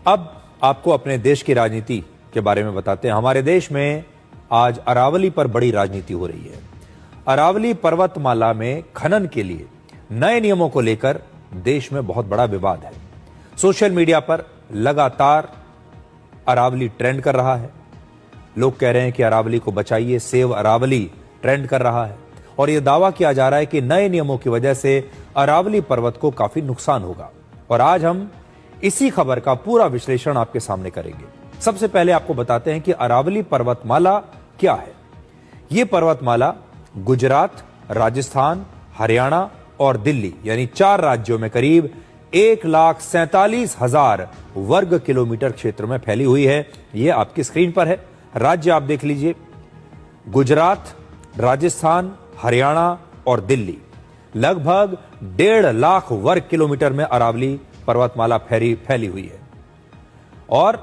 अब आपको अपने देश की राजनीति के बारे में बताते हैं। हमारे देश में आज अरावली पर बड़ी राजनीति हो रही है। अरावली पर्वतमाला में खनन के लिए नए नियमों को लेकर देश में बहुत बड़ा विवाद है। सोशल मीडिया पर लगातार अरावली ट्रेंड कर रहा है। लोग कह रहे हैं कि अरावली को बचाइए, सेव अरावली ट्रेंड कर रहा है और यह दावा किया जा रहा है कि नए नियमों की वजह से अरावली पर्वत को काफी नुकसान होगा। और आज हम इसी खबर का पूरा विश्लेषण आपके सामने करेंगे। सबसे पहले आपको बताते हैं कि अरावली पर्वतमाला क्या है। यह पर्वतमाला गुजरात, राजस्थान, हरियाणा और दिल्ली यानी 4 राज्यों में करीब 1,47,000 वर्ग किलोमीटर क्षेत्र में फैली हुई है। यह आपकी स्क्रीन पर है। राज्य आप देख लीजिए, गुजरात, राजस्थान, हरियाणा और दिल्ली। लगभग 1.5 लाख वर्ग किलोमीटर में अरावली पर्वतमाला फैली हुई है और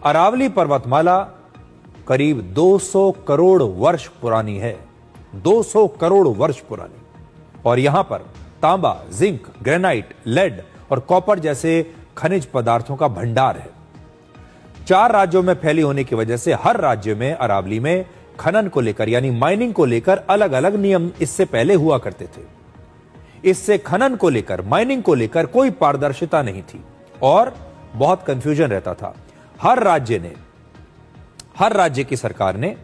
अरावली पर्वतमाला करीब 200 करोड़ वर्ष पुरानी है। 200 करोड़ वर्ष पुरानी। और यहां पर तांबा, जिंक, ग्रेनाइट, लेड और कॉपर जैसे खनिज पदार्थों का भंडार है। 4 राज्यों में फैली होने की वजह से हर राज्य में अरावली में खनन को लेकर यानी माइनिंग को लेकर अलग अलग नियम इससे पहले हुआ करते थे। इससे खनन को लेकर, माइनिंग को लेकर कोई पारदर्शिता नहीं थी और बहुत कंफ्यूजन रहता था। हर राज्य की सरकार ने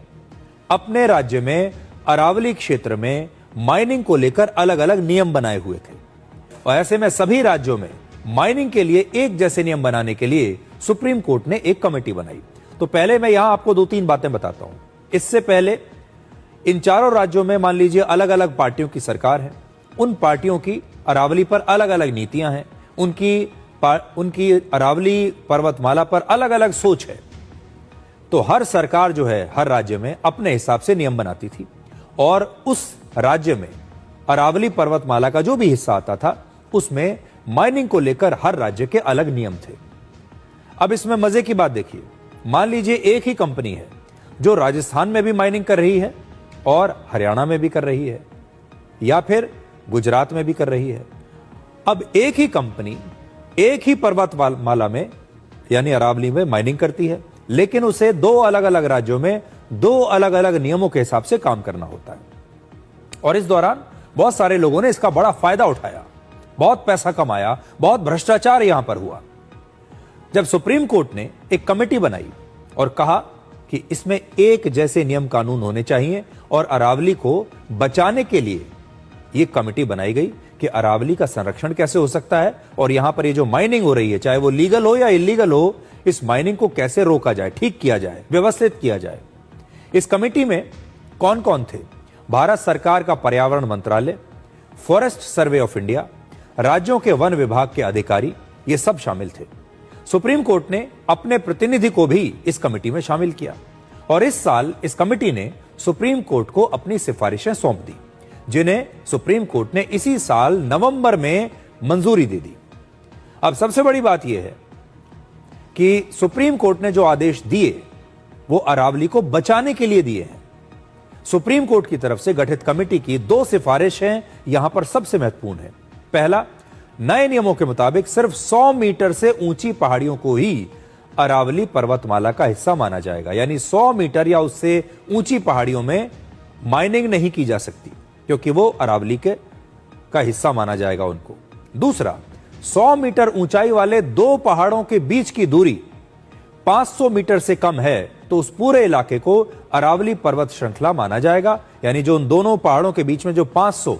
अपने राज्य में अरावली क्षेत्र में माइनिंग को लेकर अलग अलग नियम बनाए हुए थे और ऐसे में सभी राज्यों में माइनिंग के लिए एक जैसे नियम बनाने के लिए सुप्रीम कोर्ट ने एक कमेटी बनाई। तो पहले मैं यहां आपको 2-3 बातें बताता हूं। इससे पहले इन चारों राज्यों में मान लीजिए अलग अलग पार्टियों की सरकार है। उन पार्टियों की अरावली पर अलग अलग नीतियां हैं। उनकी अरावली पर्वतमाला पर अलग अलग सोच है। तो हर सरकार जो है हर राज्य में अपने हिसाब से नियम बनाती थी और उस राज्य में अरावली पर्वतमाला का जो भी हिस्सा आता था उसमें माइनिंग को लेकर हर राज्य के अलग नियम थे। अब इसमें मजे की बात देखिए, मान लीजिए एक ही कंपनी है जो राजस्थान में भी माइनिंग कर रही है और हरियाणा में भी कर रही है या फिर गुजरात में भी कर रही है। अब एक ही कंपनी एक ही पर्वतमाला में यानी अरावली में माइनिंग करती है, लेकिन उसे 2 अलग अलग राज्यों में 2 अलग अलग नियमों के हिसाब से काम करना होता है। और इस दौरान बहुत सारे लोगों ने इसका बड़ा फायदा उठाया, बहुत पैसा कमाया, बहुत भ्रष्टाचार यहां पर हुआ। जब सुप्रीम कोर्ट ने एक कमेटी बनाई और कहा कि इसमें एक जैसे नियम कानून होने चाहिए और अरावली को बचाने के लिए यह कमेटी बनाई गई कि अरावली का संरक्षण कैसे हो सकता है और यहां पर ये जो माइनिंग हो रही है, चाहे वो लीगल हो या इलीगल हो, इस माइनिंग को कैसे रोका जाए, ठीक किया जाए, व्यवस्थित किया जाए। इस कमेटी में कौन कौन थे? भारत सरकार का पर्यावरण मंत्रालय, फॉरेस्ट सर्वे ऑफ इंडिया, राज्यों के वन विभाग के अधिकारी, ये सब शामिल थे। सुप्रीम कोर्ट ने अपने प्रतिनिधि को भी इस कमेटी में शामिल किया और इस साल इस कमेटी ने सुप्रीम कोर्ट को अपनी सिफारिशें सौंप दी, जिन्हें सुप्रीम कोर्ट ने इसी साल नवंबर में मंजूरी दे दी। अब सबसे बड़ी बात यह है कि सुप्रीम कोर्ट ने जो आदेश दिए वो अरावली को बचाने के लिए दिए हैं। सुप्रीम कोर्ट की तरफ से गठित कमेटी की 2 सिफारिशें यहां पर सबसे महत्वपूर्ण है। पहला, नए नियमों के मुताबिक सिर्फ 100 मीटर से ऊंची पहाड़ियों को ही अरावली पर्वतमाला का हिस्सा माना जाएगा, यानी 100 मीटर या उससे ऊंची पहाड़ियों में माइनिंग नहीं की जा सकती क्योंकि वो अरावली का हिस्सा माना जाएगा उनको। दूसरा, 100 मीटर ऊंचाई वाले 2 पहाड़ों के बीच की दूरी 500 मीटर से कम है तो उस पूरे इलाके को अरावली पर्वत श्रृंखला माना जाएगा, यानी जो उन दोनों पहाड़ों के बीच में जो 500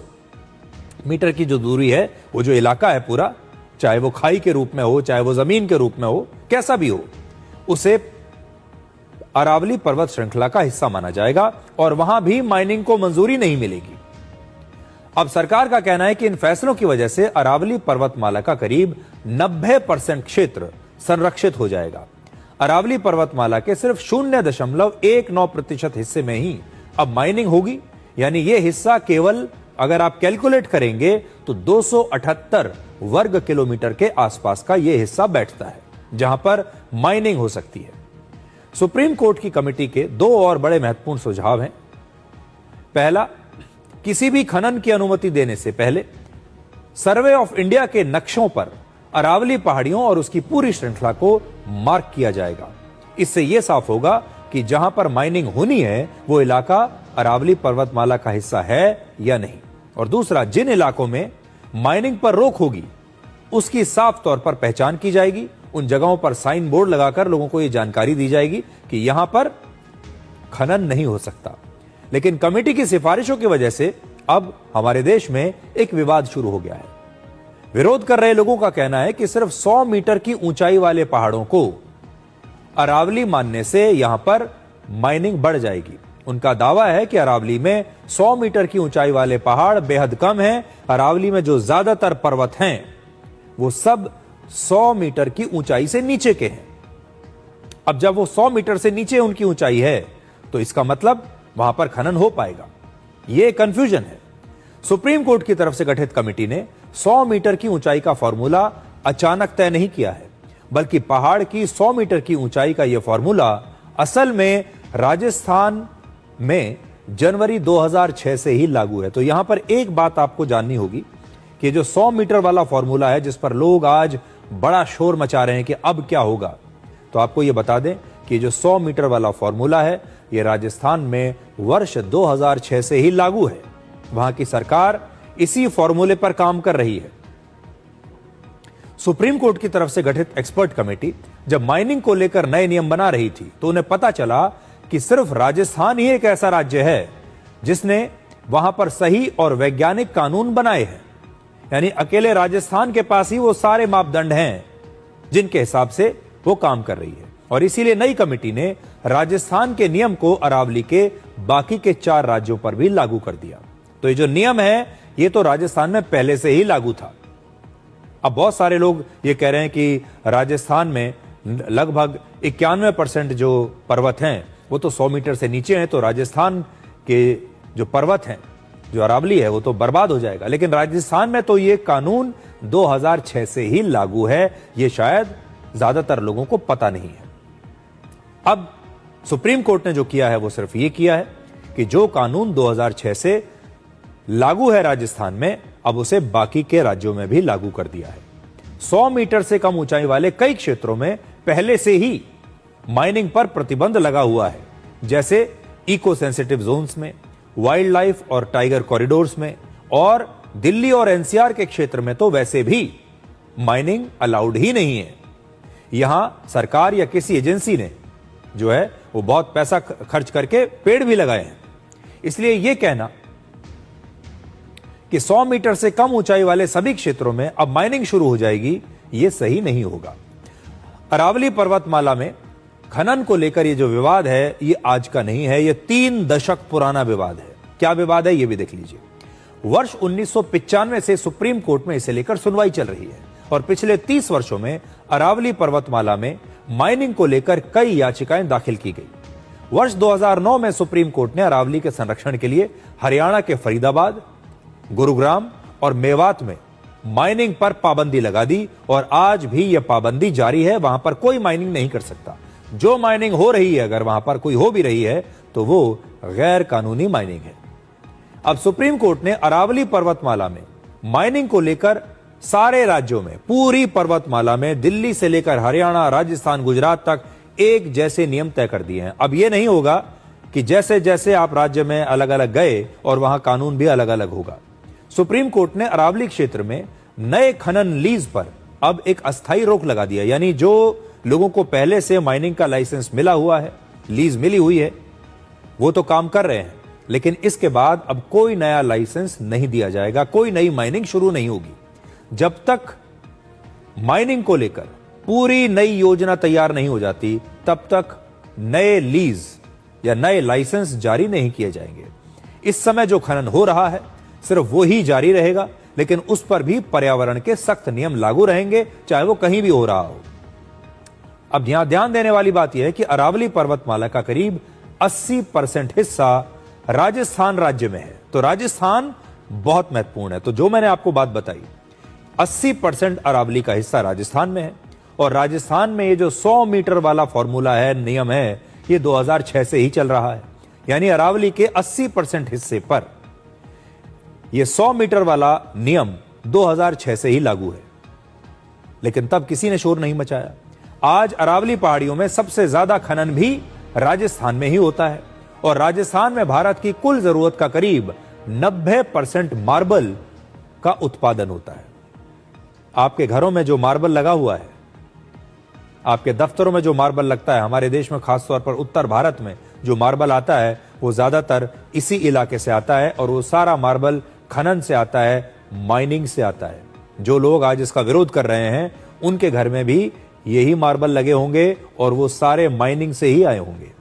मीटर की जो दूरी है, वो जो इलाका है पूरा, चाहे वो खाई के रूप में हो, चाहे वो जमीन के रूप में हो, कैसा भी हो, उसे अरावली पर्वत श्रृंखला का हिस्सा माना जाएगा और वहां भी माइनिंग को मंजूरी नहीं मिलेगी। अब सरकार का कहना है कि इन फैसलों की वजह से अरावली पर्वतमाला का करीब 90% क्षेत्र संरक्षित हो जाएगा। अरावली पर्वतमाला के सिर्फ 0.19% हिस्से में ही अब माइनिंग होगी, यानी यह हिस्सा केवल अगर आप कैलकुलेट करेंगे तो 278 वर्ग किलोमीटर के आसपास का यह हिस्सा बैठता है जहां पर माइनिंग हो सकती है। सुप्रीम कोर्ट की कमेटी के 2 और बड़े महत्वपूर्ण सुझाव हैं। पहला, किसी भी खनन की अनुमति देने से पहले सर्वे ऑफ इंडिया के नक्शों पर अरावली पहाड़ियों और उसकी पूरी श्रृंखला को मार्क किया जाएगा। इससे यह साफ होगा कि जहां पर माइनिंग होनी है वो इलाका अरावली पर्वतमाला का हिस्सा है या नहीं। और दूसरा, जिन इलाकों में माइनिंग पर रोक होगी उसकी साफ तौर पर पहचान की जाएगी। उन जगहों पर साइन बोर्ड लगाकर लोगों को यह जानकारी दी जाएगी कि यहां पर खनन नहीं हो सकता। लेकिन कमेटी की सिफारिशों की वजह से अब हमारे देश में एक विवाद शुरू हो गया है। विरोध कर रहे लोगों का कहना है कि सिर्फ 100 मीटर की ऊंचाई वाले पहाड़ों को अरावली मानने से यहां पर माइनिंग बढ़ जाएगी। उनका दावा है कि अरावली में 100 मीटर की ऊंचाई वाले पहाड़ बेहद कम हैं। अरावली में जो ज्यादातर पर्वत हैं वो सब 100 मीटर की ऊंचाई से नीचे के हैं। अब जब वो 100 मीटर से नीचे उनकी ऊंचाई है तो इसका मतलब वहां पर खनन हो पाएगा। यह कंफ्यूजन है। सुप्रीम कोर्ट की तरफ से गठित कमेटी ने 100 मीटर की ऊंचाई का फॉर्मूला अचानक तय नहीं किया है, बल्कि पहाड़ की 100 मीटर की ऊंचाई का यह फॉर्मूला असल में राजस्थान में जनवरी 2006 से ही लागू है। तो यहां पर एक बात आपको जाननी होगी कि जो 100 मीटर वाला फॉर्मूला है जिस पर लोग आज बड़ा शोर मचा रहे हैं कि अब क्या होगा, तो आपको यह बता दें कि जो 100 मीटर वाला फॉर्मूला है यह राजस्थान में वर्ष 2006 से ही लागू है। वहां की सरकार इसी फॉर्मूले पर काम कर रही है। सुप्रीम कोर्ट की तरफ से गठित एक्सपर्ट कमेटी जब माइनिंग को लेकर नए नियम बना रही थी तो उन्हें पता चला कि सिर्फ राजस्थान ही एक ऐसा राज्य है जिसने वहां पर सही और वैज्ञानिक कानून बनाए हैं। यानी अकेले राजस्थान के पास ही वो सारे मापदंड हैं जिनके हिसाब से वो काम कर रही है। और इसीलिए नई कमेटी ने राजस्थान के नियम को अरावली के बाकी के 4 राज्यों पर भी लागू कर दिया। तो ये जो नियम है ये तो राजस्थान में पहले से ही लागू था। अब बहुत सारे लोग ये कह रहे हैं कि राजस्थान में लगभग 91% जो पर्वत हैं वो तो 100 मीटर से नीचे हैं, तो राजस्थान के जो पर्वत हैं, जो अरावली है, वो तो बर्बाद हो जाएगा। लेकिन राजस्थान में तो ये कानून 2006 से ही लागू है। ये शायद ज्यादातर लोगों को पता नहीं है। अब सुप्रीम कोर्ट ने जो किया है वो सिर्फ ये किया है कि जो कानून 2006 से लागू है राजस्थान में, अब उसे बाकी के राज्यों में भी लागू कर दिया है। 100 मीटर से कम ऊंचाई वाले कई क्षेत्रों में पहले से ही माइनिंग पर प्रतिबंध लगा हुआ है, जैसे इको सेंसिटिव जोन्स में, वाइल्ड लाइफ और टाइगर कॉरिडोर्स में, और दिल्ली और एनसीआर के क्षेत्र में तो वैसे भी माइनिंग अलाउड ही नहीं है। यहां सरकार या किसी एजेंसी ने जो है वो बहुत पैसा खर्च करके पेड़ भी लगाए हैं। इसलिए यह कहना कि 100 मीटर से कम ऊंचाई वाले सभी क्षेत्रों में अब माइनिंग शुरू हो जाएगी, यह सही नहीं होगा। अरावली पर्वतमाला में खनन को लेकर यह जो विवाद है ये आज का नहीं है, यह 3 दशक पुराना विवाद है। क्या विवाद है यह भी देख लीजिए। वर्ष 1995 से सुप्रीम कोर्ट में इसे लेकर सुनवाई चल रही है और पिछले 30 वर्षों में अरावली पर्वतमाला में माइनिंग को लेकर कई याचिकाएं दाखिल की गई। वर्ष 2009 में सुप्रीम कोर्ट ने अरावली के संरक्षण के लिए हरियाणा के फरीदाबाद, गुरुग्राम और मेवात में माइनिंग पर पाबंदी लगा दी और आज भी यह पाबंदी जारी है। वहां पर कोई माइनिंग नहीं कर सकता। जो माइनिंग हो रही है, अगर वहां पर कोई हो भी रही है, तो वो गैर कानूनी माइनिंग है। अब सुप्रीम कोर्ट ने अरावली पर्वतमाला में माइनिंग को लेकर सारे राज्यों में, पूरी पर्वतमाला में, दिल्ली से लेकर हरियाणा, राजस्थान, गुजरात तक एक जैसे नियम तय कर दिए हैं। अब यह नहीं होगा कि जैसे जैसे आप राज्य में अलग अलग गए और वहां कानून भी अलग अलग होगा। सुप्रीम कोर्ट ने अरावली क्षेत्र में नए खनन लीज पर अब एक अस्थायी रोक लगा दिया। यानी जो लोगों को पहले से माइनिंग का लाइसेंस मिला हुआ है, लीज मिली हुई है, वो तो काम कर रहे हैं, लेकिन इसके बाद अब कोई नया लाइसेंस नहीं दिया जाएगा, कोई नई माइनिंग शुरू नहीं होगी जब तक माइनिंग को लेकर पूरी नई योजना तैयार नहीं हो जाती। तब तक नए लीज या नए लाइसेंस जारी नहीं किए जाएंगे। इस समय जो खनन हो रहा है सिर्फ वो ही जारी रहेगा, लेकिन उस पर भी पर्यावरण के सख्त नियम लागू रहेंगे, चाहे वो कहीं भी हो रहा हो। अब यहां ध्यान देने वाली बात यह है कि अरावली पर्वतमाला का करीब 80% हिस्सा राजस्थान राज्य में है। तो राजस्थान बहुत महत्वपूर्ण है। तो जो मैंने आपको बात बताई, 80% अरावली का हिस्सा राजस्थान में है और राजस्थान में ये जो 100 मीटर वाला फॉर्मूला है, नियम है, ये 2006 से ही चल रहा है। यानी अरावली के 80% हिस्से पर यह 100 मीटर वाला नियम 2006 से ही लागू है। लेकिन तब किसी ने शोर नहीं मचाया। आज अरावली पहाड़ियों में सबसे ज्यादा खनन भी राजस्थान में ही होता है और राजस्थान में भारत की कुल जरूरत का करीब 90% मार्बल का उत्पादन होता है। आपके घरों में जो मार्बल लगा हुआ है, आपके दफ्तरों में जो मार्बल लगता है, हमारे देश में खासतौर पर उत्तर भारत में जो मार्बल आता है वो ज्यादातर इसी इलाके से आता है और वो सारा मार्बल खनन से आता है, माइनिंग से आता है। जो लोग आज इसका विरोध कर रहे हैं उनके घर में भी यही मार्बल लगे होंगे और वो सारे माइनिंग से ही आए होंगे।